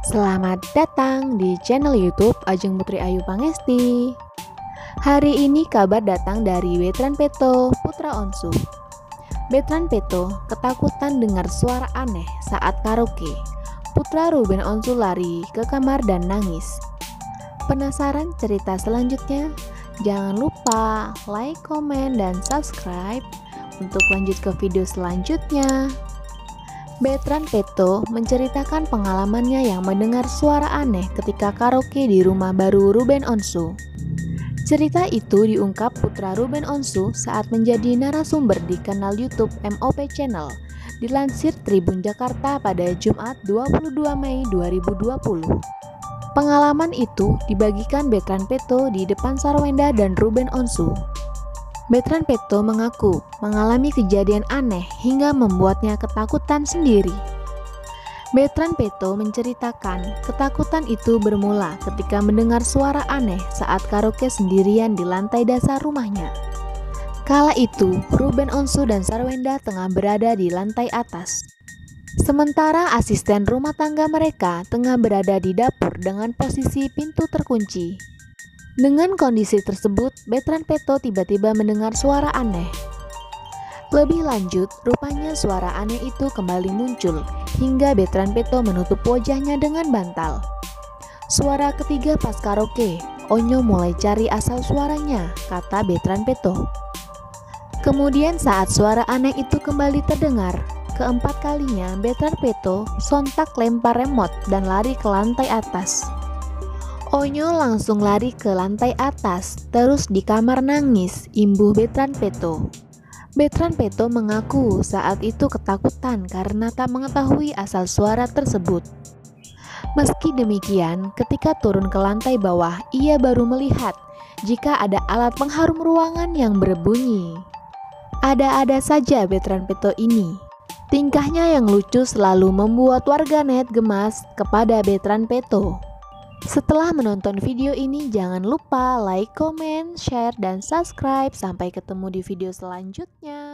Selamat datang di channel YouTube Ajeng Putri Ayu Pangesti. Hari ini kabar datang dari Betran Peto Putra Onsu. Betran Peto ketakutan dengar suara aneh saat karaoke. Putra Ruben Onsu lari ke kamar dan nangis. Penasaran cerita selanjutnya? Jangan lupa like, komen, dan subscribe untuk lanjut ke video selanjutnya. Betran Peto menceritakan pengalamannya yang mendengar suara aneh ketika karaoke di rumah baru Ruben Onsu. Cerita itu diungkap Putra Ruben Onsu saat menjadi narasumber di kanal YouTube MOP Channel, dilansir Tribun Jakarta pada Jumat 22 Mei 2020. Pengalaman itu dibagikan Betran Peto di depan Sarwenda dan Ruben Onsu. Betran Peto mengaku mengalami kejadian aneh hingga membuatnya ketakutan sendiri. Betran Peto menceritakan ketakutan itu bermula ketika mendengar suara aneh saat karaoke sendirian di lantai dasar rumahnya. Kala itu, Ruben Onsu dan Sarwenda tengah berada di lantai atas. Sementara asisten rumah tangga mereka tengah berada di dapur dengan posisi pintu terkunci. Dengan kondisi tersebut, Betran Peto tiba-tiba mendengar suara aneh. Lebih lanjut, rupanya suara aneh itu kembali muncul, hingga Betran Peto menutup wajahnya dengan bantal. Suara ketiga pas karaoke, Onyo mulai cari asal suaranya, kata Betran Peto. Kemudian saat suara aneh itu kembali terdengar, keempat kalinya Betran Peto sontak lempar remote dan lari ke lantai atas. Onyo langsung lari ke lantai atas, terus di kamar nangis, imbuh Betran Peto. Betran Peto mengaku saat itu ketakutan karena tak mengetahui asal suara tersebut. Meski demikian, ketika turun ke lantai bawah, ia baru melihat jika ada alat pengharum ruangan yang berbunyi. Ada-ada saja Betran Peto ini. Tingkahnya yang lucu selalu membuat warganet gemas kepada Betran Peto. Setelah menonton video ini, jangan lupa like, comment, share, dan subscribe. Sampai ketemu di video selanjutnya.